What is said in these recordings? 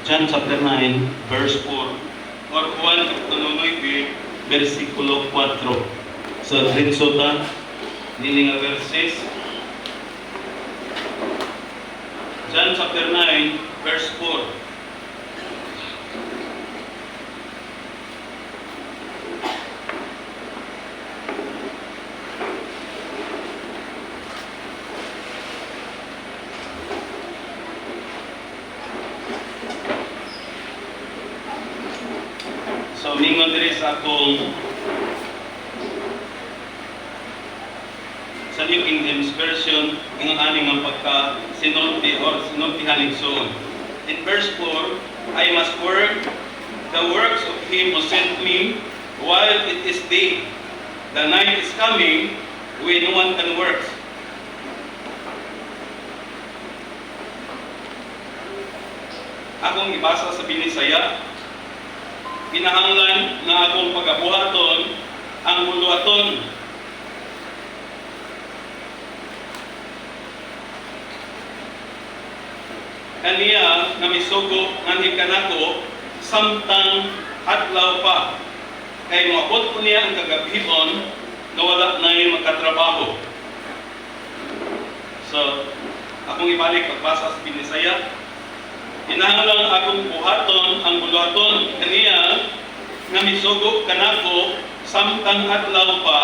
John chapter 9, verse 4. Or Juan capítulo 9, versikulo 4. Sa diretso ta, dili nga verses. John chapter 9, verse 4. So, mingon diri sa akong sa New King James Version, ingon ani nga pagka sinulti or sinultihan igsoon. In verse 4, I must work the works of him who sent me while it is day. The night is coming when no one can work. Akong ibasa sa Binisaya, kinahanglan nga akong pagabuhaton ang buluhaton. Kaniya nga misugo nganhi kanako samtang adlaw pa, kay moabot ko niya ang kagabihon nga wala na'y magkatrabaho. So, akong ibalik pagbasa sa Binisaya, kinahanglan akong buhaton ang buluhaton kaniya nga misugo kanako samtang adlaw pa,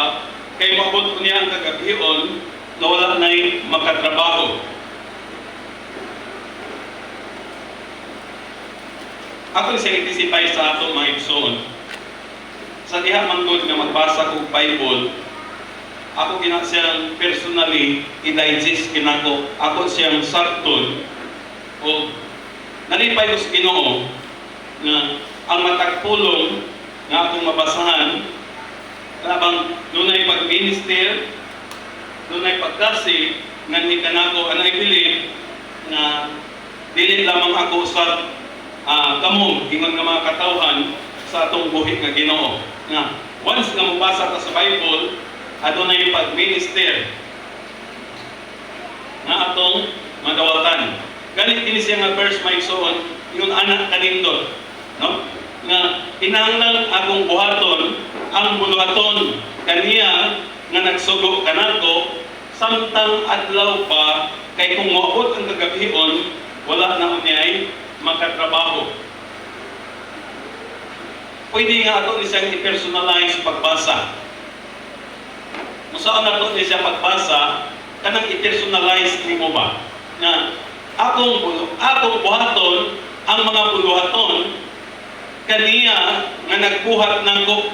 kay moabot ko niya ang kagabihon nga wala na'y makatrabaho. Ako siya itisipay sa ato mga igsoon. Sa diha mangtod nga magbasa ko Bible, ako gina siyang personally i-digest kinako. Ako siyang sarton o nalipay ko sa Ginoo na ang matagpulong nga akong mabasahan labang dunay pag-minister, dunay pagkasi nga ni kanako, and I believe na dili lamang ako sa kamong ingon nga mga katawhan sa atong buhi nga Ginoo. Nga once nga mabasa ta sa Bible, adunay pag-minister nga atong madawatan. Ganit kini siya nga verse may igsoon, yung anak kanindot, no? Nga kinahanglan akong buhaton ang buluhaton kaniya nga nagsugo kanako samtang adlaw pa, kay kung moabot ang kagabihon wala na unyay makatrabaho. Pwede nga ato ni siyang i-personalize pagbasa. Kung saan ato ni siya pagbasa, kanang i-personalize ni mo ba? Na akong buhaton ang mga buluhaton kaniya nga nagbuhat nako,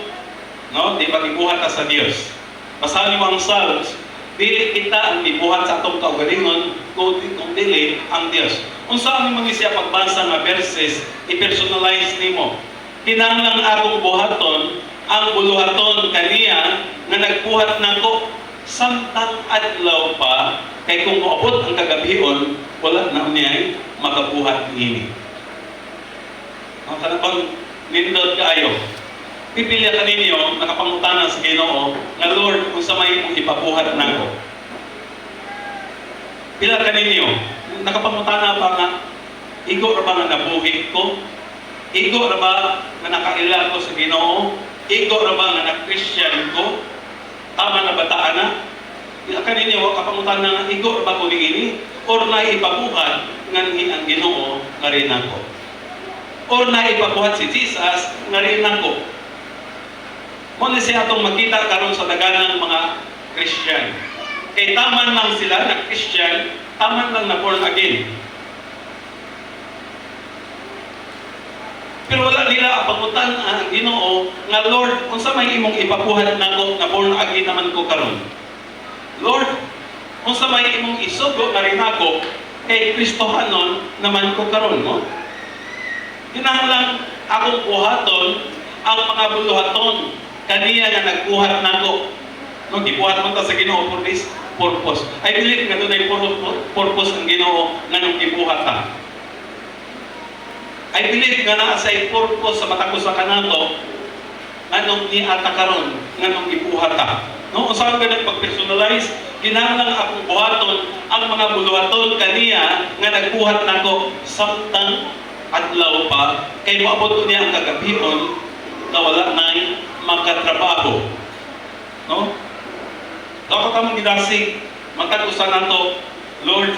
no? Di ba gibuhat ta sa Dios? Basahin mo ang Psalms, dili kita ang gibuhat sa atong kaugalingon, kung dili ang Dios. Kung saan mo siya pagbasa nga verses, i-personalize nimo. Kinahanglan akong buhaton ang buluhaton kaniya nga nagbuhat nako samtang adlaw pa, kay kung moabot ang kagabihon wala na unay makabuhat niini. Ang kanabang nindot kaayo, pipilya ka ninyo nakapangutana sa Ginoo nga Lord, kung sa may mong ipabuhat nako, pila ka ninyo nakapangutana ba nga igo ra ba nga nabuhi ko, igo ra ba nga nakaila ko sa Ginoo, igo ra ba nga na-Christian ko, tama na bataan na? Pila ka ninyo kapangutana nga igo ra ba ko niini, or naipabuhat nga ni ang Ginoo nga rin ako, or naipabuhat si Jesus nga rin ako. Muna siya itong makita karon sa daganang mga Christian. Kay taman lang sila na Christian, taman lang na born again. Pero wala nila apangutan ang Ginoo nga Lord, unsa may imong ipabuhat nako na born again naman ko karon? Lord, unsa may imong isugo na rin ako kay Kristohanon naman ko karon mo? Kinahanglan akong buhaton ang mga buluhaton kaniya nga nagbuhat nako. No, gibuhat mo ta sa Ginoo for this purpose. I believe nga doon ay purpose ang Ginoo nga nung gibuhat ta. I believe nga naa sa purpose sa matako sa kanato anong ni ata karon nga nung gibuhat ta. No, usahay ka nagpag-personalize, kinahanglan akong buhaton ang mga buluhaton kaniya nga nagbuhat nako samtang adlaw pa kay maabot niya ang kagabihon na wala na'y makatrabaho. No? Dapat kami gidasig, magkatusan nato, Lord,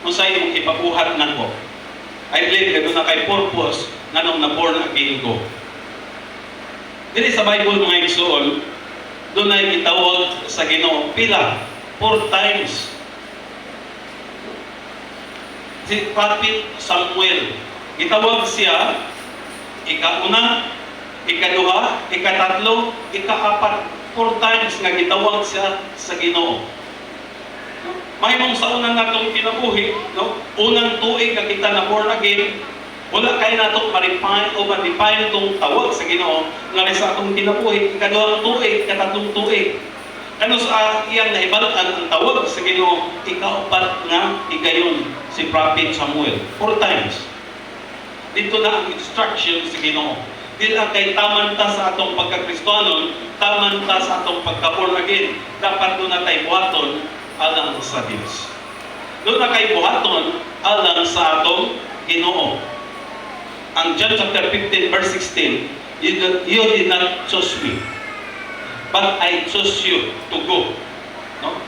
unsay imong ipabuhat nako. I believe na doon na kay purpose nga nung na-born again ko. Dili sa Bible mga igsoon, doon na gitawag sa Ginoo pila 4 times. Si Prophet Samuel, gitawag siya ika-una, ika-duha, ika-tatlo, ika-apat, 4 times nga gitawag siya sa Ginoo. Mahimong sa unang natong kinabuhi, no? Unang tuig na kita na born again, wala kayo natong ma-refine o ma-define itong tawag sa Ginoo nga sa atong kinabuhi, ika-duhang tuig, ika-tatlong tuig. Ano sa iyang naibalaan ang tawag sa Ginoo, ika-upat nga igayon si Prophet Samuel. 4 times. Dito na ang instruction sa Ginoo. Di lang kay taman ta sa atong pagka-Kristohanon, taman ta sa atong pagka-born again. Dapat doon na tayo buhaton alang sa Diyos. Doon na kayo buhaton alang sa atong Ginoo. Ang John chapter 15 verse 16, you did not choose me, but I chose you to go. No?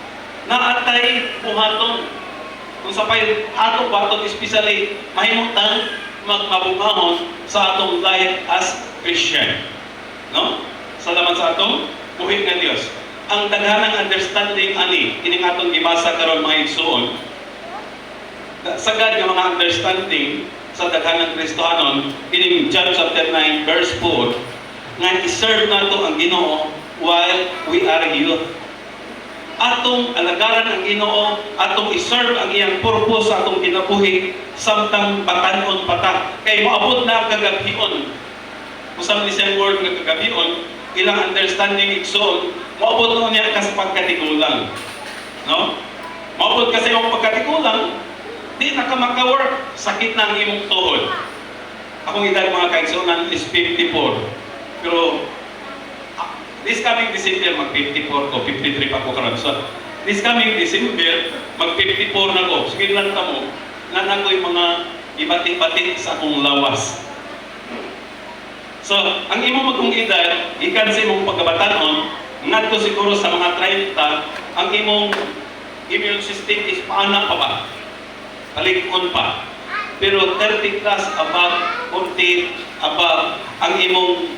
Naatay buhaton. Kung sa pay atong buhaton, especially mahimutang magmabungahon sa atong life as Christian. No? Salamat sa atong buhi nga Dios. Ang daghanang understanding ani kining atong gibasa karon mga igsoon. Sagad nga mga understanding sa daghanang Kristohanon kining John chapter 9 verse 4 nga i-serve nato ang Ginoo while we are youth. Atong alagaran ang Ginoo, atong i-serve ang iyang purpose sa atong kinabuhi samtang batanon pata. Kay moabot na ang kagabihon. Usab ni siyang word nga kagabihon, ilang understanding igsoon, moabot na niya kas pagkatigulang. No? Moabot kasi ang pagkatigulang, di na ka maka-work, sakit na ang imong tuhod. Akong edad mga kaigsuonan is 54. Pero this coming December, mag-54 ko, 53 pa ko karon. So, this coming December, mag-54 na ko. Sige lang ka mo, na ako'y mga ibati-bati sa akong lawas. So, ang imo magkong edad, ikan sa imong pagkabatanon, ngadto siguro sa mga 30, ang imong immune system is paana pa ba? Palikon pa. Pero 30 plus above, 40 above, ang imong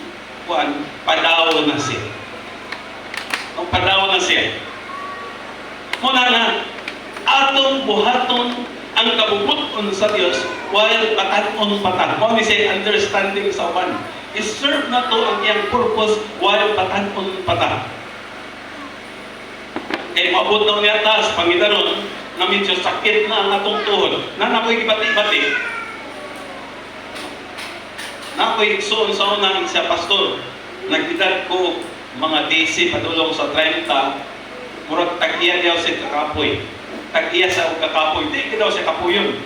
padaw na siya. Ang padaw na siya. Muna na, atong buhaton ang kabubuton sa Dios while patanon patan. Mo ni say understanding sa uban. I-serve na to ang iyang purpose while patanon patan. Kaya maabot na niya taas, Panginoon, na medyo sakit na ang atong tuhod. Na nako'y ibati-bati. Nako'y igsoon sa unang siya pastor. Nagdidad ko mga DC padulong sa 30, murag tag-iya daw siya kakapoy. Tag-iya sa kakapoy. Di daw siya kapuyon.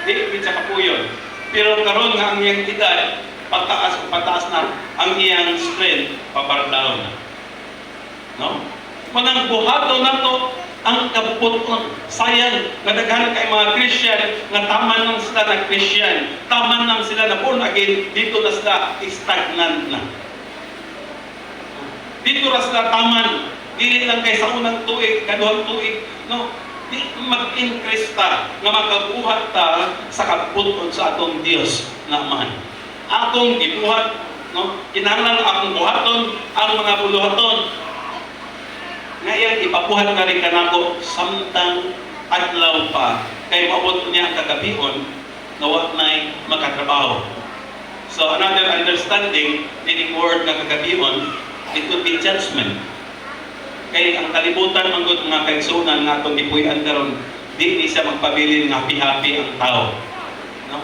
Di siya kapuyon. Pero karon nga ang iyang edad, pataas na ang iyang strength, pabardaw na. No? Manang buhato na to ang kabubuton. Sayang, nadaghan kay mga Christian, nga taman lang sila na Christian, taman lang sila na born again, dito na sila stagnant na. Dito na sila taman, dili lang kay sa unang tuig, kaduhang tuig, no? Di mag-increase ta, nga makabuhat ta sa kabubuton sa atong Dios naman. Atong gibuhat, no? Kinahanglan akong buhaton ang mga buluhaton. Ngayon, ipabuhat na rin ka nako samtang adlaw pa. Kaya maabot niya ang kagabihon na wag na'y makatrabaho. So, another understanding, meaning word na kagabihon, it would be judgment. Kaya ang kalibutan ng mga kaigsunan nga itong ipuyan karon, di siya magpabilin nga happy-happy ang tao. No?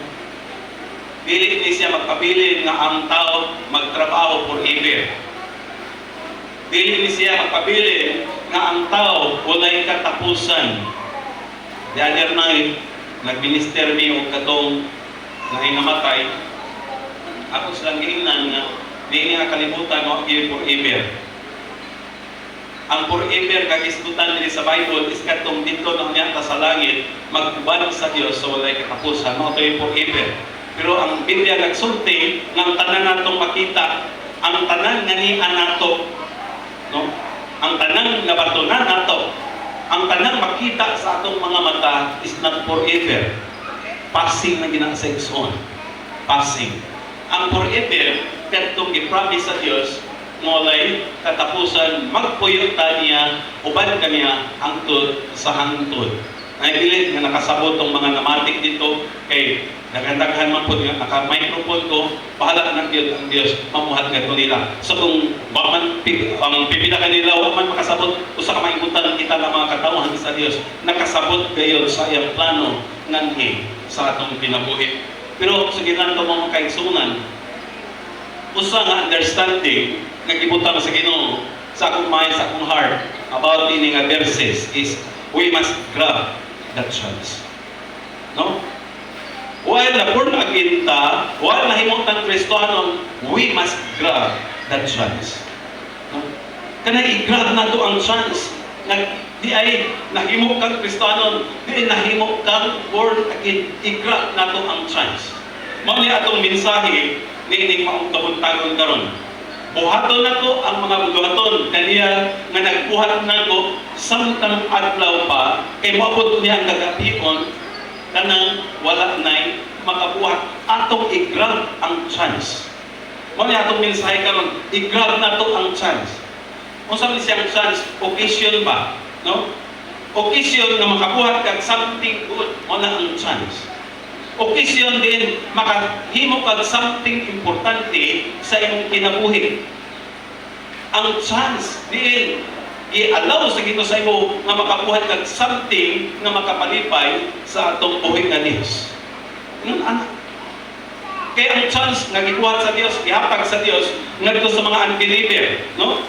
Dili ni siya magpabilin nga ang tao magtrabaho forever. Dili ni siya magpabilin nga ang tao walay katapusan. The other night, nag-minister mi og katong nga hinamatay. Ako silang giingnan nga di niya kalibutan o gyud forever. Ang forever kagisgutan nila sa Bible is katong dito na niya sa langit magubad sa Dios sa walay katapusan. Mao toy forever. Pero ang Biblia nagsulti ng tanan natong makita, ang tanan nga ni anato, no? Ang tanan nga batunan nato, ang tanang makita sa atong mga mata is not forever. Passing na ginasa igsoon. Passing. Ang forever, katong gipromise sa Dios, ngolay katapusan, magpuyo ta niya, uban kaniya, hangtod sa hangtod. Naibilid nga nakasabot tong mga namatik dito, kay nagandaghan man po nga, naka-microphone ko, bahala ng Diyos, ang Diyos, mamuhat nga nila. So kung waman, ang pipila kanila, waman makasabot, usa ka maikutan kita ng mga katawhan sa Diyos, nakasabot kayo sa iyang plano nganhi sa atong kinabuhi. Pero sa ginanto mga kaigsunan, usa nga understanding nagibutang sa Ginoo sa akong mind, sa akong heart about ini nga verses is we must grab that chance. No? While na born again ta, while nahimutang Kristohanon, we must grab that chance. No? Kana i-grab na to ang chance. Di ay nahimok kang Kristohanon, di ay nahimok kang born again, i-grab na to ang chance. Mao ni atong mensahe niining maong kabuntagon karon. Buhaton na to ang mga buhaton kaniya nga nagbuhat na ko samtang adlaw pa kay moabot niya ang gagapion kanang wala nay makabuhat atong i-grab ang chance. Mao ni atong mensahe karon, i-grab na to ang chance. Unsa man siyang chance? Occasion ba? No? Occasion nga makabuhat kag something good, mo na ang chance. Occasion din makahimo kag something importante sa imong kinabuhi. Ang chance din i-allow sa Ginoo sa imo nga makabuhat kag something nga makapalipay sa atong buhi nga Dios. Ngan anak. Kaya ang chance nga gibuhat sa Dios, ihatag sa Dios ngadto sa mga unbeliever, no?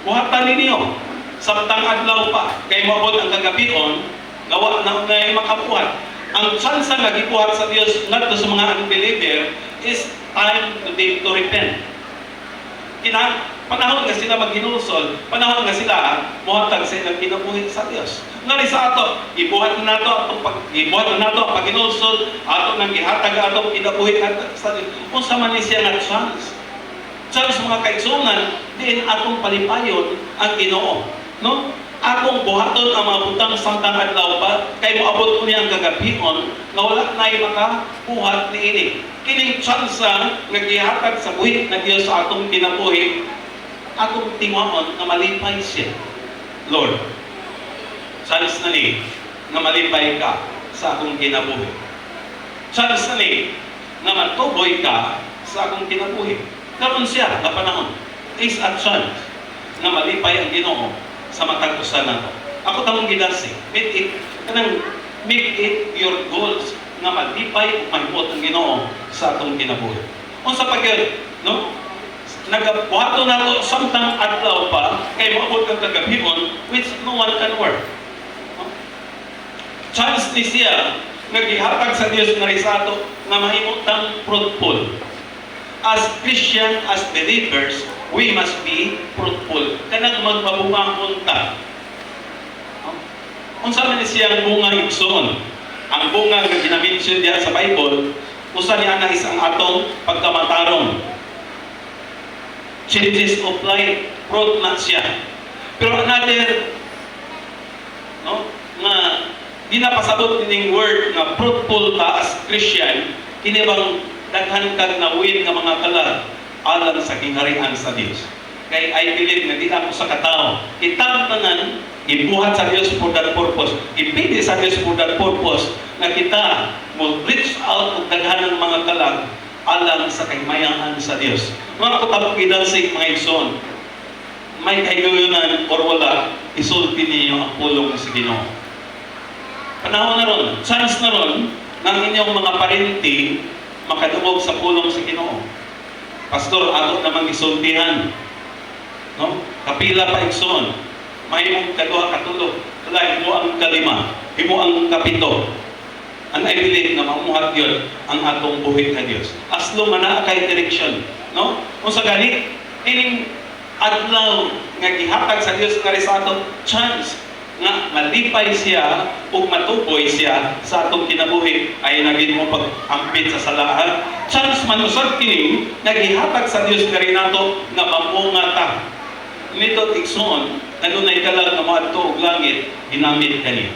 Buhatan ninyo samtang adlaw pa kay moabot ang kagabion nga wa na ngay makabuhat. Ang chance nga gibuhat sa Dios ngadto sa mga unbeliever is time to repent. Panahon nga sila maghinulsol, panahon nga sila mohatag sa ilang kinabuhi sa Dios. Ngani sa ato, ibuhat na nato ang paghinulsol, ato nang gihatag atong kinabuhi sa Dios. Unsa man ni siya nga chance? Chance mga kaigsunan, diin atong palipayon ang Ginoo, no? Atong buhaton ang mga butang samtang adlaw pa kay moabot ko niya ang gagabion nga wala nay makabuhat niini. Kining tsansa nga gihatag sa buhit na Dios sa atong kinabuhi, atong tingwamon nga malipay siya. Lord, chance na ni nga malipay ka sa akong kinabuhi. Chance na ni nga matuboy ka sa akong kinabuhi. Karon siya na panahon is a chance nga malipay ang Ginoo sa matag usa nato. Ako tamong gidasi, make it your goals nga malipay ug mahimot ang Ginoo sa atong kinabuhi. Unsa pa gyud, no? Nagabuhaton nato samtang adlaw pa kay moabot ang kagabion which no one can work. No? Chance ni siya naghihatag sa Dios nga sa ato nga mahimutang fruitful. As Christian, as believers, we must be fruitful. Kanang magpabungang unta. Unsa man siyang bunga igsoon? Ang bunga nga ginamention diha sa Bible, usa ni ana is ang atong pagkamatarong. Changes of life, fruit na siya. Pero another, no, nga ginapasabot ning word nga fruitful ta as Christian, kini bang daghan kag nawin nga mga kalag alang sa kingharian sa Dios. Kay I believe nga di ako sa katao, kitang tanan ibuhat sa Dios for that purpose. Ipili sa Dios for that purpose na kita mo reach out og daghan ng mga kalag alang sa kaymayan sa Dios. Mga katabang gidansig mga igsoon, may kahigayunan or wala, isulti ninyo ang pulong sa Ginoo. Panahon na ron, chance na ron ng inyong mga parenti makadungog sa pulong sa Ginoo. Pastor, ako namang isultihan. No? Kapila pa igsoon. Mahimong kaduha katulog. Wala, himo ang kalima. Himo ang kapito. Ang I believe na mamuhat yun ang atong buhit na Diyos. As long na kay direction. No? Kung sa gani, ining adlaw nga gihatag sa Dios nga sa ato chance nga malipay siya ug matuboy siya sa atong kinabuhi ay naging mo pag-ampit sa salahan. Chance man usab kini nga gihatag sa Dios nga rin nato nga mamunga ta. Nito igsoon adunay kalag nga moadto og langit ginamit kani.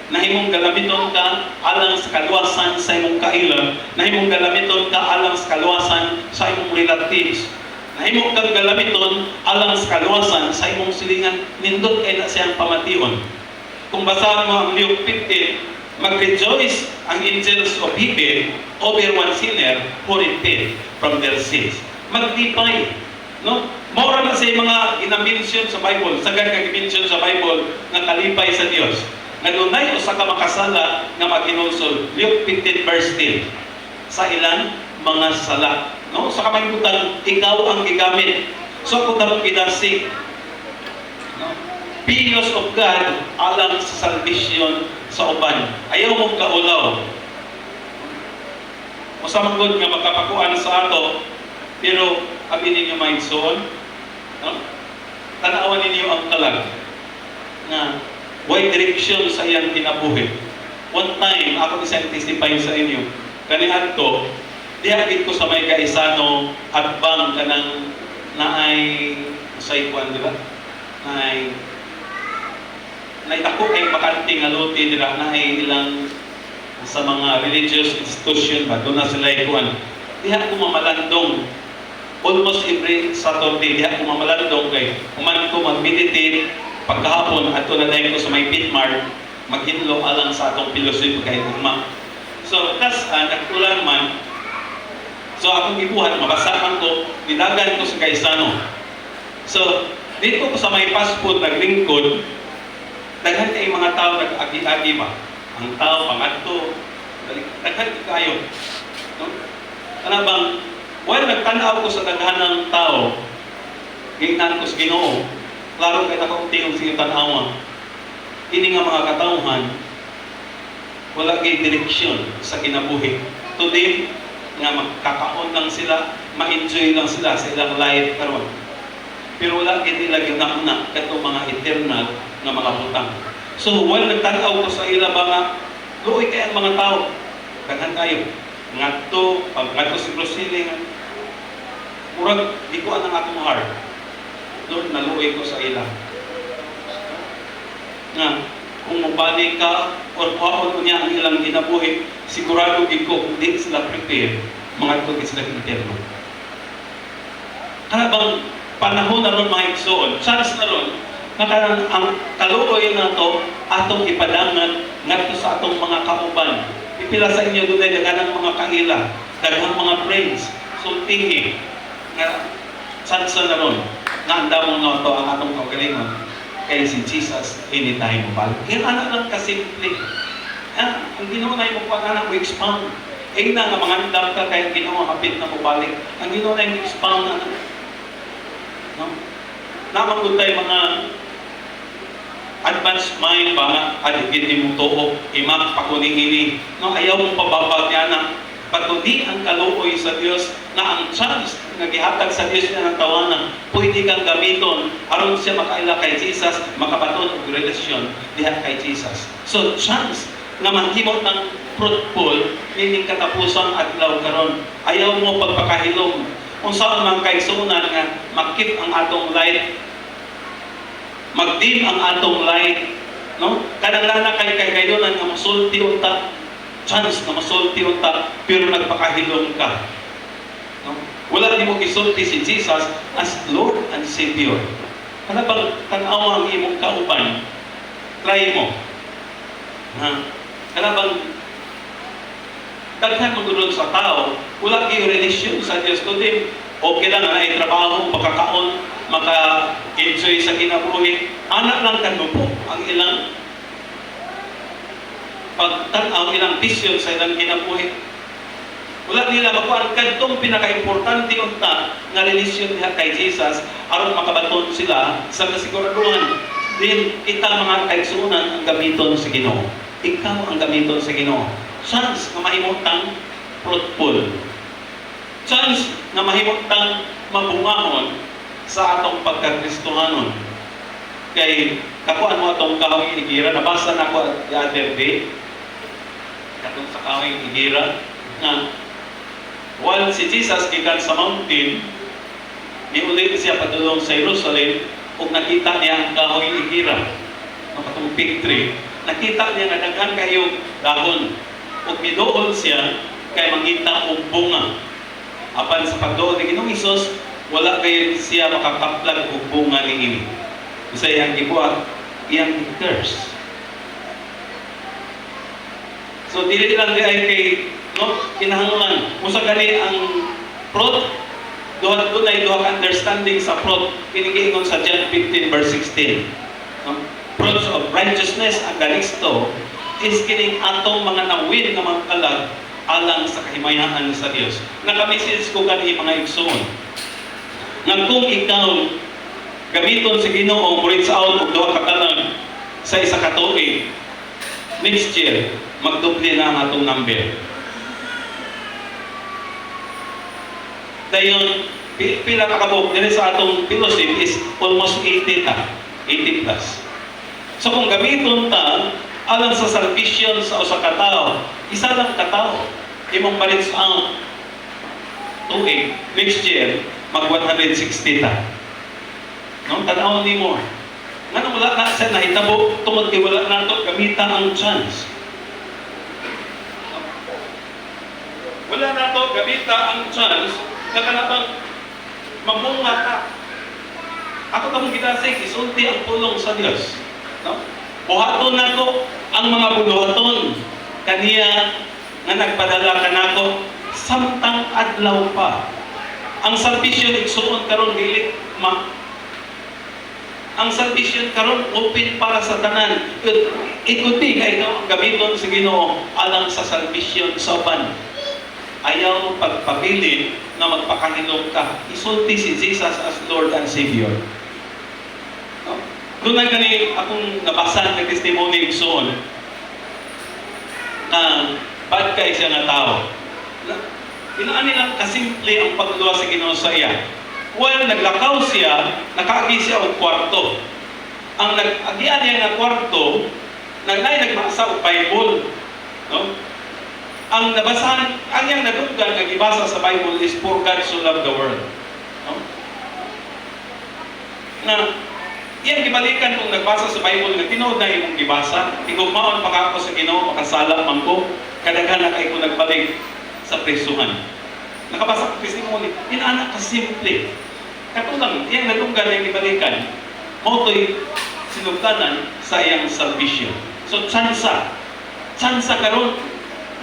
Nahimong galamiton ka alang sa kaluwasan sa imong kailan, nahimong galamiton ka alang sa kaluwasan sa imong relatives. Nahimo kang galamiton alang sa kaluwasan sa imong silingan, nindot kay na siyang pamation. Kung basahan mo ang Luke 15, mag-rejoice ang angels of heaven over one sinner who repent from their sins. Maglipay, no? Mora na sa mga ina-mention sa Bible, sagad kang i-mention sa Bible nga kalipay sa Dios. Ngunay usa ka makasala nga maginulsol. Luke 15 verse 10. Sa ilang mga sala, no? Sa kamaybutan, ikaw ang gigamit. So kung dapat kinasig, no? Pious of God alang sa salvation sa uban. Ayaw mong kaulaw. Masamang good nga magkapakuan sa ato, pero abi ninyo maigsoon, no? Tanawan ninyo ang kalag na why direction sa iyang kinabuhi. One time, ako isang testify sa inyo, kanihan ko, diagit ko sa may kaisano at bang kanang naay saikuan, di ba? Naay ako kay makanting aluti nila, naay ilang sa mga religious institution ba, doon na sila ikuan. Diha ko mamalandong, almost every Saturday, diha ko mamalandong kay uman ko mag-meditate, pagkahapon, ato na dahil ko sa may Pitmar, maghinlo alang sa atong philosophy kay Ugma. So, tas, nagtulan man, so akong ibuhat, mabasahan ko, nidagan ko sa kaisano. So, dito ko sa may fast food, naglingkod, daghan kay mga tao nag-agi-agi ba? Ang tao, pangadto, daghan kayo. No? Ano bang, well, nagtanaw ko sa daghan ng tao, gignan ko sa Ginoo, klaro kay nakaunting sa iyong tanawa. Ini nga mga katauhan, wala kay direksyon sa kinabuhi. Today, nga magkakaon lang sila, ma-enjoy lang sila sa ilang life karon. Pero wala kay nila ginamna katong mga eternal nga mga butang. So, while nagtanaw ko sa ila ba nga, luoy kay ang mga tao, daghan kayo. Ngadto, pag ngadto si Brusili, murag, di ko ang akong heart. Lord, naluoy ko sa ila. Nga, kung mabalik ka, or kuhaon niya ang ilang ginabuhi, sigurado ko, kung di sila prepare, mga ito sila interno. Kaya bang panahon na ron mga igsoon, chance na ron, na ang kaluoy na ito, atong ipadangan, ngadto sa atong mga kauban. Ipila sa inyo doon ay daganang mga kaila, daganang mga friends, sultingi, nga chance na ron, na anda mo nga ito ang atong kagalingon kay si Jesus anytime mo balik. Yan anak lang kasimple. Ang Ginoo na yung pag-anak mo expound. Eh na nga mga andam ka kaya Ginoo hapit na mo balik. Ang Ginoo na yung expound na no? Naman ko tayo mga advanced mind ba nga aligid mo toho, imak pakuning ini. No, ayaw mong pababag niya na patuloy ang kaluoy sa Dios na ang chance nga gihatag sa Dios niya ng tawanan pwede kang gamiton aron siya makaila kay Jesus, makabaton og relasyon diha kay Jesus. So chance nga mahimot ng fruitful meaning katapusan adlaw karon. Ayaw mo pagpakahilom unsaon man kay sunan nga makip ang atong light, magdim ang atong light, no? Kadang-kadang kay gayonan nga masulti unta, chance na masulti unta, pero nagpakahilom ka. No? Wala di mo gisulti si Jesus as Lord and Savior. Kana bang tanaw ang imong kauban? Try mo. Kana bang daghan magulod sa tao, wala gyud relasyon sa Dios kundi okay lang na trabaho, pagkakaon, maka-enjoy sa kinabuhi. Anak lang kanupo ang ilang pagtanaw, ilang vision sa ilang kinabuhi. Wala nila makuha kadtong pinaka-importante unta nga relasyon niya kay Jesus aron makabaton sila sa kasiguraduhan. Din kita mga kaigsunan ang gamiton sa Ginoo. Ikaw ang gamiton sa Ginoo. Chance nga mahimutang fruitful. Chance nga mahimutang mabungahon sa atong pagkakristohanon. Kay kakuan mo atong kahoy igira, nabasa na ko the other day katong sa kahoy igira na while si Jesus gikan sa mountain, niulit siya padulong sa Jerusalem ug nakita niya ang kahoy igira, ang katong fig tree. Nakita niya nga daghan kayo dahon ug miduol siya kay mangita og bunga. Apan sa pagduol ni Ginoong Hesus, wala kayo siya makakaplag og bunga niini. Isa iyang gibuhat, iyang curse. So dili lang di ay kay no kinahanglan usa gani ang fruit dunay duha ka understanding sa fruit kini giingon sa John 15 verse 16. Fruits of righteousness ang ganisto is kining atong mga nawid nga mga kalag alang sa kahimayan sa Dios. Naka-message ko kani mga igsoon nga kung ikaw gamiton sa Ginoo mo reach out og duha ka kalag sa isa ka tuig, next year magduble na ang atong number. Dayon pila ka kabog diri sa atong fellowship is almost 80 plus. So kung gamiton ta alang sa salvation sa usa ka tawo, isa lang ka tawo imong ma-reach out tuig, next year mag 160 ta. No, tanaw nimo. Ngano wala na sa nahitabo tungod kay wala nato gamita ang chance. Wala nato gamita ang chance na kanabang mamunga ka. Ako kamong gidasig isulti ang pulong sa Dios. No? Buhaton nako ang mga buluhaton kaniya nga nagpadala kanako samtang adlaw pa. Ang salvation igsuon karon dili ang salvation karon open para sa tanan. It could be kay ikaw gamiton sa Ginoo alang sa salvation sa uban. Ayaw pagpabilin na magpakahilom ka. Isulti si Jesus as Lord and Savior. No? Doon na gani akong nabasa ng testimony igsoon na bad kay siya na tao. Inaani lang kasimple ang pagluwa sa Ginoo sa iya. While naglakaw siya, nakaagi siya og kwarto. Ang nag-agian niya nga kwarto, nagbasa og Bible. No? Ang nabasahan, ang yang nadunggan nga gibasa sa Bible is for God so loved the world. No? Na iyang gibalikan kung nagbasa sa Bible nga tinuod na imong gibasa, tigugmaon pa ako sa Ginoo, makasala man ko, kadaghan na kay ko nagbalik sa prisuhan. Nakabasa ko testimony, inaana ka simple. Katulang, iyang nadunggan yung gibalikan, mautoy sinugdanan sa iyang salvation. So, tsansa karon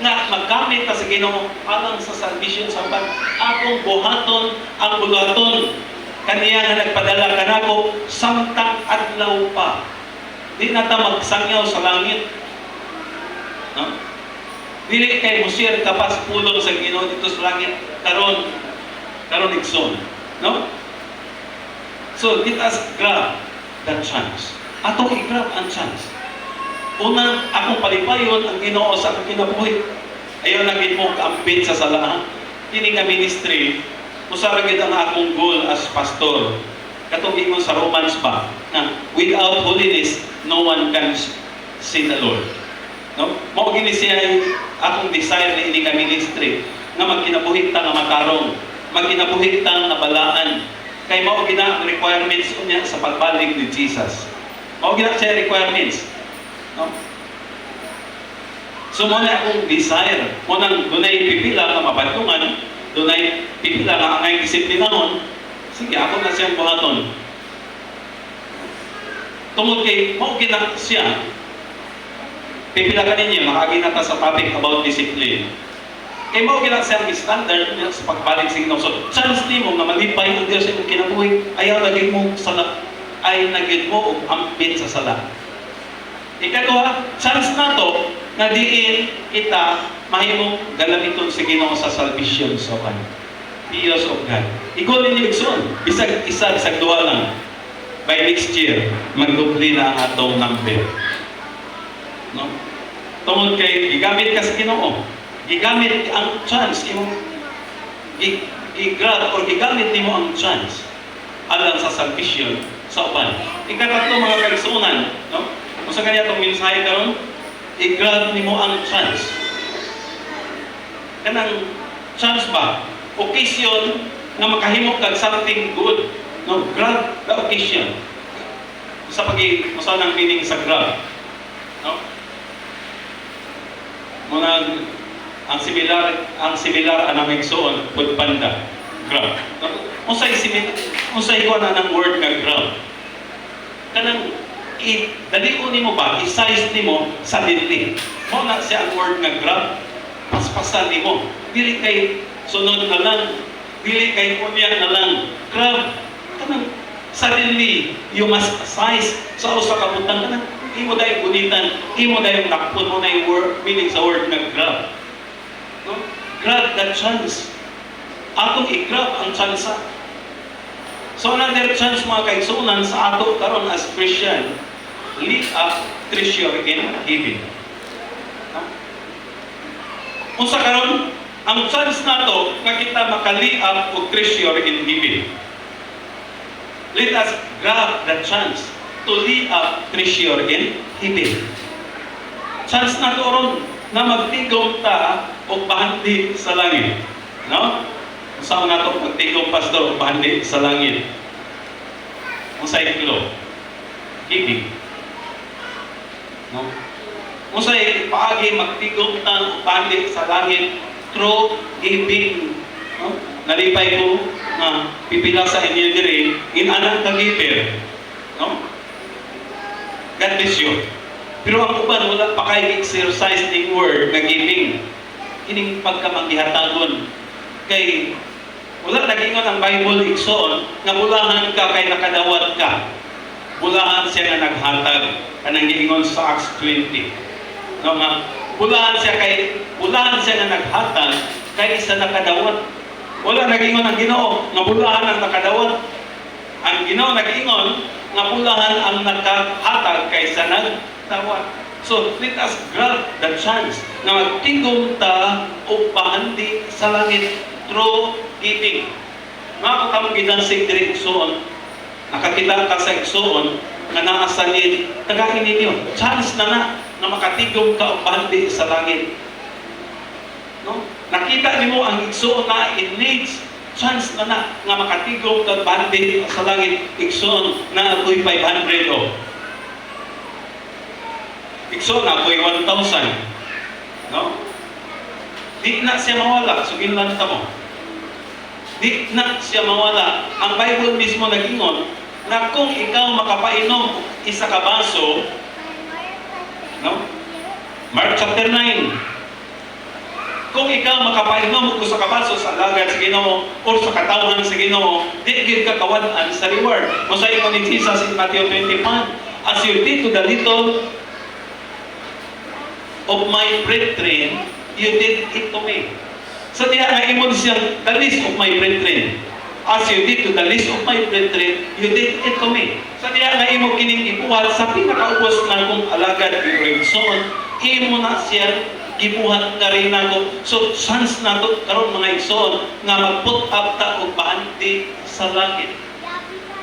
nga maggamit ka sa Ginoo alang sa salvation sa uban. Akong buhaton ang buluhaton kaniya nga nagpadala kanako samtang adlaw pa. Di na ta magsangyaw sa langit. No? Dili kay musir kapas pulong sa Ginoo dito sa langit karon igsoon. No? So let us grab that chance. Atong i-grab ang chance. Una, akong palipayon ang Ginoo sa akong kinabuhi. Ayaw na gid mo kaambit sa sala. Kini nga ministry, usa ra gid ang akong goal as pastor. Katong ingon sa Romans pa, na without holiness, no one can see the Lord. No? Mao gini siya akong desire ni ini nga ministry nga magkinabuhi ta nga matarong, magkinabuhi ta nga balaan. Kay mao gina ang requirements unya sa pagbalik ni Jesus. Mao gina siya requirements. No? So mo na akong desire, mo nang dunay pipila nga mabadlungan, dunay pipila nga angay disiplinahon. Sige, ako na siyang buhaton. Tungod kay mao gina siya pipila ka ninyo, makagi na ta sa topic about discipline. Kay mao gina siyang standard sa pagbalik sa Ginoo. So, chance nimo nga malipay ang Dios sa imong kinabuhi, ayaw lagi mo sala, ay nagid mo og ampit sa sala. Ikaduha, chance nato na diin kita mahimong galamiton sa Ginoo sa salvation sa kan. Dios of God. Igol ninyo igsoon, bisag isa bisag duha lang. By next year, magdubli na ang atong number. No? Tungod kay gigamit ka sa Ginoo. Gigamit ang chance imong i-grab or gigamit nimo ang chance alang sa salvation sa uban. Ikatatlo mga kaigsuonan, no? Kung sa kanya itong mensahe karon, i-grab nimo ang chance. Kanang chance ba? Occasion na makahimo kag something good. No, grab the occasion. Sa usa nang meaning sa grab. No? Muna ang similar anang igsoon pud panda. Grab. No? Unsay ko na ng word nga grab. Kanang dalion nimo ba, i-size nimo sa dili. Mo na siya ang word nga grab. Paspasan nimo. Dili kay sunod na lang, dili kay kunya na lang. Grab. Kanang suddenly you must size sa usa ka butang kanang imo dayong gunitan, imo dayong nakpon mo na yung word, meaning sa word nga grab. No? Grab that chance. Atong i-grab ang tsansa. So another chance mga kaigsuonan sa ato karon as Christian, live up treasure in heaven. Unsa karon ang chance nato nga kita makali up og treasure in heaven. Let us grab the chance to live up treasure in heaven. Chance nato ron na magtigom ta og bahandi sa langit. No? Usa na to magtigom pastor og bahandi sa langit. Unsay kilo? Giving. No? Unsay paagi magtigom ta og bahandi sa langit through giving. No? Nalipay ko na pipila sa inyo diri in anang kagiper. No? God bless you. Pero ang uban wala pa kay exercise ning word na giving. Kining pagkamangihatagon kay wala nagingon ang Bible igsoon nga bulahan ka kay nakadawat ka. Bulahan siya nga naghatag kanang giingon sa Acts 20. No nga bulahan siya nga naghatag kay isa nakadawat. Wala nagingon ang Ginoo nga bulahan ang nakadawat. Ang Ginoo nagingon nga bulahan ang nakahatag kaysa nagdawat. So let us grab the chance na magtigom ta o bahandi sa langit through giving. Mga katamang gidansig diri igsoon, nakakita ka sa igsoon nga naa sa lid, tagahin ninyo. Chance na makatigom ka o bahandi sa langit. No? Nakita nimo ang igsoon na in needs, chance na nga makatigom ka bahandi sa langit. Igsoon na ako'y 500 o. Igsoon na ako'y 1,000. No? Di na siya mawala. Sugin lang mo. Di na siya mawala. Ang Bible mismo nagingon na kung ikaw makapainom isa ka baso, no? Mark chapter 9. Kung ikaw makapainom sa ka baso sa alagad sa Ginoo o sa katawhan sa Ginoo, di gyud ka kawan-an sa reward. Kung sa ingon ni Jesus in Matthew 21, as you did to the little of my brethren, you did it to me. So diya na imon siyang the least of my brethren. As you did to the least of my brethren, you did it to me. So diya na imo kining ibuhat sa pinakaubos na kong alagad Rigson, imo na siya gibuhat ka rin ako. So chance na to karon mga igsoon nga mag-put up ta og bahandi sa langit.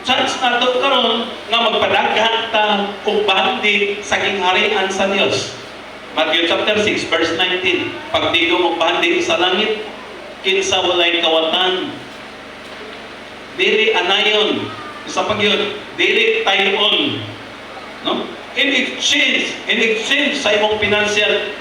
Chance na to karon nga magpadaghan ta og bahandi sa gingharian sa Dios. Matthew chapter 6 verse 19. Pagtigom og bahandi sa langit, kinsa walay kawatan, dili anayon, sa pagyon, dili tayon. No? In exchange sa imong financial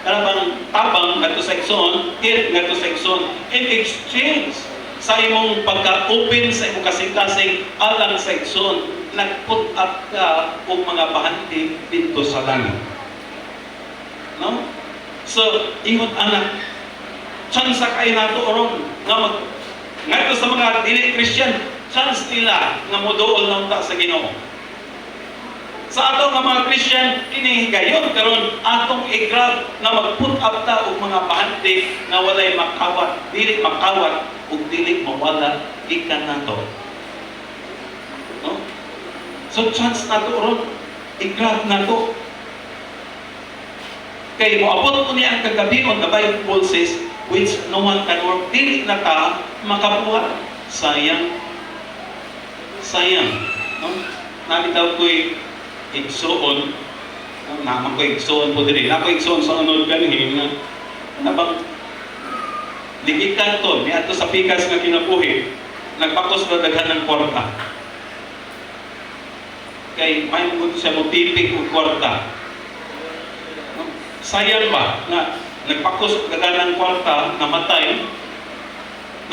karabang tabang ngadto sa igsoon, ngadto sa igsoon, in exchange sa imong pagka-open sa imong kasing-kasing alang sa igsoon, nag-put up ka og mga bahandi dito sa langit. No? So, ingon anak, chance kay nato oron nga ngadto sa mga dili Christian, chance nila nga moduol lang ta sa Ginoo. Sa ato nga mga Christian, kini higayon karon atong i-grab na mag-put up ta og mga bahandi na walay makawat, dili makawat ug dili mawala gikan nato. No? So chance nato oron i-grab nato. Kay moabot ko niya ang kagabion na Bible says, which no one can work. Dili na ka makabuhat. Sayang. sayang. No? Nabitaw ko'y igsoon, naman ko'y igsoon po din. Ako igsoon sa unod kanhin nga, nabang ligikan to, may ato sa pikas nga kinabuhi, nagpakos na daghan ng kwarta. Kay may mga siya motipik o kwarta. No? Sayang ba na nagpakos daghan ng kwarta, namatay,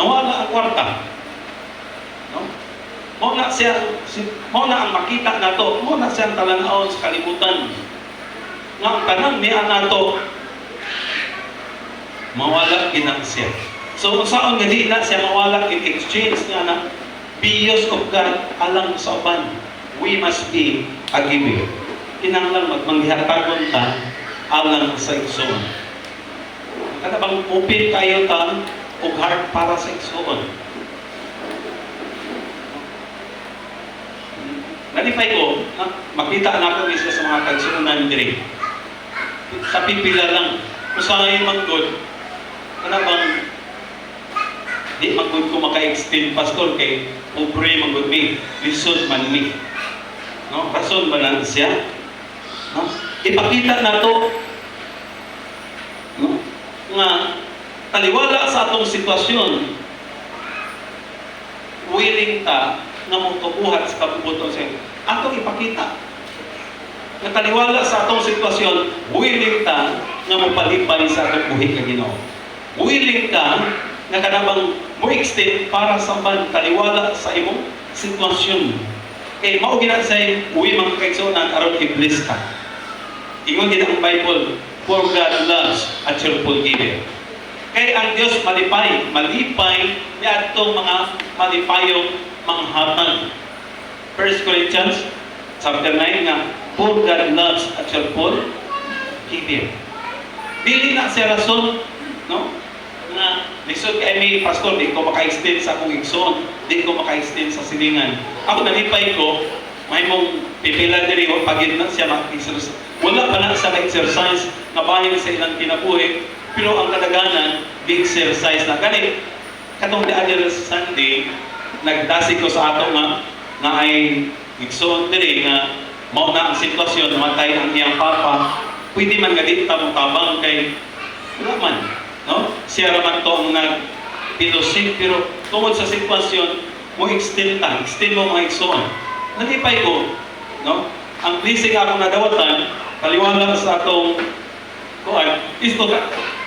nawala ang kwarta. No? Mo na ang makita na to, mo na siyang talanawon sa kalibutan. Nga ang tanang niya na to, mawala ginang siya. So kung saan nga di na siya mawala in exchange nga na biyos of God alang sa uban, we must be a giver. Kinanglan magmanghihatagon ta alang sa igsoon. Kada bang open kayo ta og heart para sa igsoon. Nalipay ko, makita na ko isa sa mga kagsunan diri. Sa pipila lang, kung saan yung manggod, ano bang di manggod ko maka-extend pastor kay pobre manggod mi, lisod man mi. No? Rason ba na siya? No? Ipakita na to, no? Nga taliwala sa atong sitwasyon, willing ta na mong tubuhat sa kabubuton siya. Atong ipakita. Nataliwala sa atong sitwasyon, willing ta na mapalipay sa atong buhi ka Ginoo. Willing ka na kanabang mo extend para sa taliwala sa imong sitwasyon. Kay mao gina say uwi mga kaigsunan aron i-bless ka. Ingon gid ang Bible, for God loves a cheerful giver. Kay ang Dios malipay ni adtong mga malipayong manghatag. 1 Corinthians chapter 9 nga, for God loves a cheerful giver. Dili na siya rason, no? Na lisod kay may pastor, di ko maka-extend sa akong igsoon, di ko maka-extend sa silingan. Ako nalipay ko, may mong pipila diri o pagin na siya mag-exercise. Wala pa na sa exercise na bahin sa ilang kinabuhi, pero ang kadaganan, di-exercise na. Ganit, katong di other Sunday, nagdasi ko sa ato nga ay igsoon diri nga mao na ang sitwasyon, namatay ang iyang papa, pwede man nga di tabang kay wala man. No? Siya raman to ang nag-pilosip, pero tungod sa sitwasyon, mo extend mo mga igsoon. Nalipay ko, no? Ang blessing akong nadawatan, kaliwala sa atong kuan, is 2,900.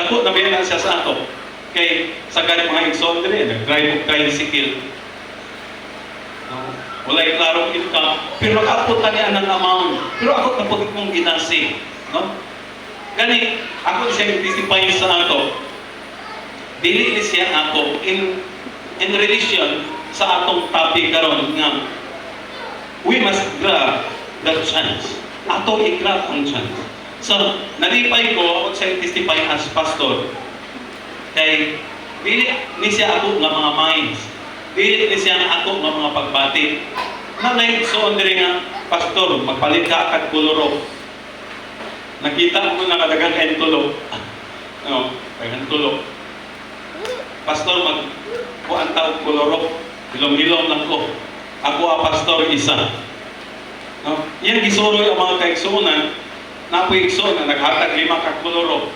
Dako na biyan siya sa ato. Kay sa ganit mga igsoon diri, nag-drive og tricycle. No? Walay klarong income, pero nakapot na niya ng amount. Pero ako napot mong ginasi. No? Gani, ako siya nag-testify sa ato. Dili ni siya ako in relation sa atong topic karon nga we must grab that chance. Ato i-grab ang chance. So, nalipay ko, ako siya testify as pastor. Kay, dili ni siya ako nga mga minds. Dili ni siya ako nga mga pagbati. Nanay, so diri nga, pastor, magpalit ka at kuloro. Nakita ko na kadagang kain tulog. No, kain tulog. Pastor, magkuhan tao kuloro. Hilom-hilom lang ko. Ako ang pastor isa. No? Yan gisuroy ang mga kaigsunan. Napoy igsoon na naghatag 5 ka kuloro.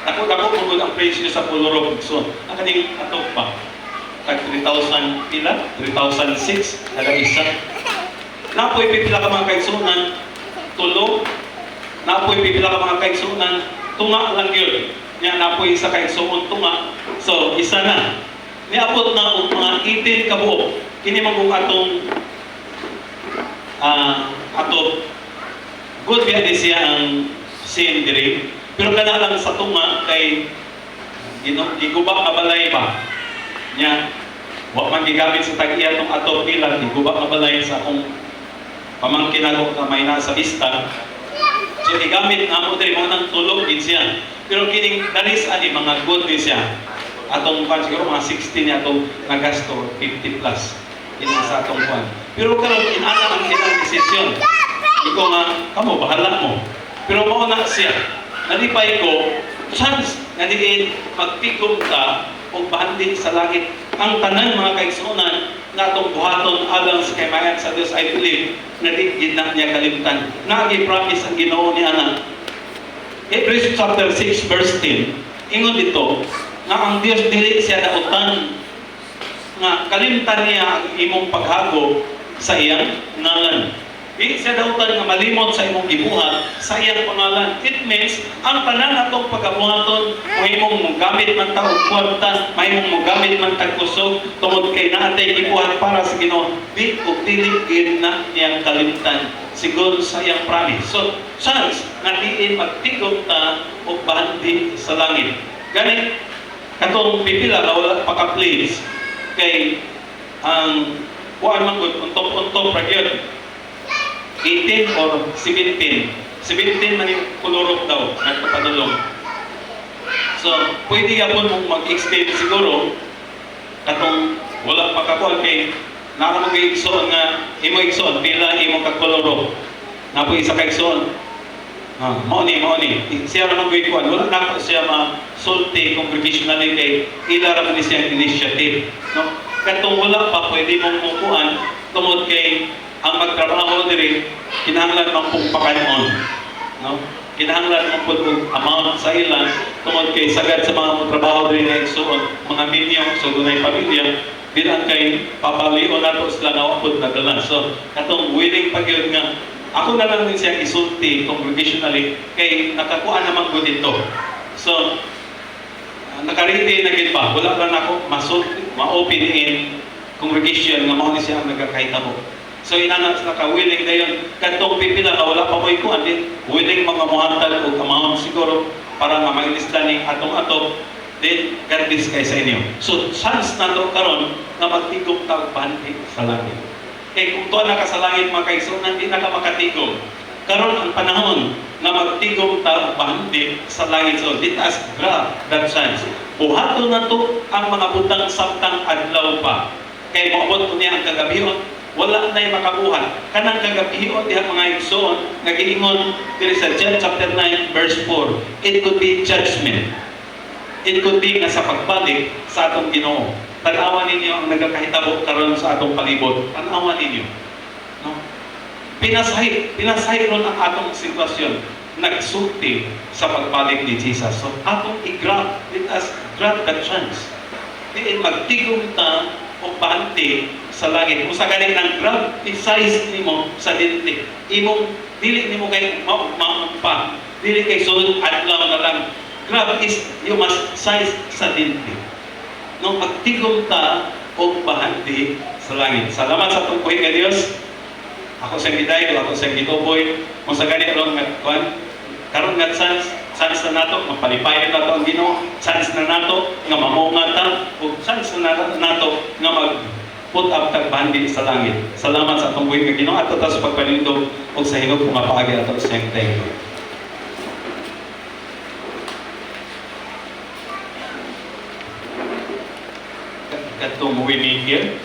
Ako pugod ang presyo sa kuloro igsoon. Ang kaning atok pa. Tag 3,000 pila? 3,006 kada isa. Napoy pipila ka mga kaigsunan. Tulo. Napoy pipila ka mga kaigsunan. Tunga lang yun. Yan napoy isa kaigsuon tunga. So, isa na. Niabot na og mga 18 ka buok. Kini magong atong ato good biya di siya ang sin diri. Pero kana lang sa tunga kay gigubak na balay ba? Nya wa man gigamit sa tag-iya tong ato pila gigubak na balay sa akong pamangkin ako na may nasa lista. So gigamit na mo diri mo nang tulog din siya. Pero kining danis ani mga good din siya. Atong pan siguro mga 60 niya atong nagasto 50 plus in sa atong pan. Pero karon inana ang kinang desisyon. Ikaw nga, kamo bahala mo. Pero mao na siya. Nalipay ko, chance nga diin magtigom ka o bahandin sa langit. Ang tanan mga kaigsunan na itong buhaton alang sa kaymayan sa Diyos, I believe na di ginang niya kalimtan. Nagi-promise ang Ginoo ni Ana. Hebrews chapter 6 verse 10, ingon dito, na ang Diyos dili siya nautan nga kalimtan niya ang imong paghago sa iyang ngalan. Di siya dautan nga malimot sa imong gibuhat sa iyang pangalan. It means ang tanan natong pagabuhaton mahimong mogamit man ta og kwarta, mahimong mogamit man ta kusog tungod kay naatay gibuhat para sa Ginoo. Di ug dili gid na niyang kalimtan siguro sa iyang promise. So, chance na diin magtigom ta og bahandi sa langit. Gani katong pipila na wala pa ka-please kay ang kuan man gud untop-untop ra gyud 18 or 17. 17 man yung kulurok daw, nagpapadulong. So, pwede ka po mong mag-extend siguro katong wala pa kakuan kay nara mag-igsoon nga imo igsoon, pila imo kakulurok. Napo isa ka igsoon. Mauni. Siya naman kuan wala na po siya ma-sulti congregationally kay ila raman siya initiative. No? Katong wala pa, pwede mong mukuan tungod kay ang magtrabaho diri kinahanglan man pong pakanon, no? Kinahanglan man pud amount sa ilan tungod kay sagad sa mga trabaho diri na igsoon, mga minyong so dunay pamilya bilang kay papalion nato sila na pud nadalan. So katong willing pagyud nga ako na lang din siya isulti congregationally kay nakakuha naman ko dito. So naka-ready na gid pa, wala lang ako masulti, ma-open in congregation nga mao ni siya ang nagakahitabo. So inanak na ka-willing dayon kadtong pipila ka wala pa mo'y kuan din willing mga muhatag o amount siguro para nga maglista ni atong-ato then God bless kay sa inyo. So chance na to karon nga magtigom ta og bandi sa langit. Kay kung tuwa na ka sa langit mga kaigsunan di na ka makatigom. Karon ang panahon nga magtigom ta og bandi sa langit. So let us grab that chance. Buhaton na to ang mga butang samtang adlaw pa. Kay moabot ko niya ang kagabihon wala na'y makabuhat. Kanang kagabihion diha mga igsoon nga giingon diri sa John chapter 9 verse 4. It could be judgment. It could be nga sa pagbalik sa atong Ginoo. Tanawan ninyo ang nagakahitabo karon sa atong palibot. Tanawan ninyo. No? Pinasahi ron ang atong sitwasyon. Nagsulti sa pagbalik ni Jesus. So atong i-grab, let us grab that chance. Diin magtigom ta o bante sa langit. Kung sa galing ng grab, i-size nimo sa dinti. Imong, dili nimo kay maugmaon pa. Dili kay sulod adlaw na lang. Grab is, you must size sa dinti. Nung magtigom ta o bahandi sa langit. Salamat sa tungkuhin nga Diyos. Ako sa giday, ako sa gituboy. Kung sa galing along karon nga chance na nato, mapalipayan nato ang Ginoo. Chance na nato, nga mamunga ta. O chance na nato, nga put up tagbandi sa langit. Salamat sa atong buhay nga Ginoo at sa pagpalindog o sa hinog pumapaagi ato sa iyong tempo. Katong winning here.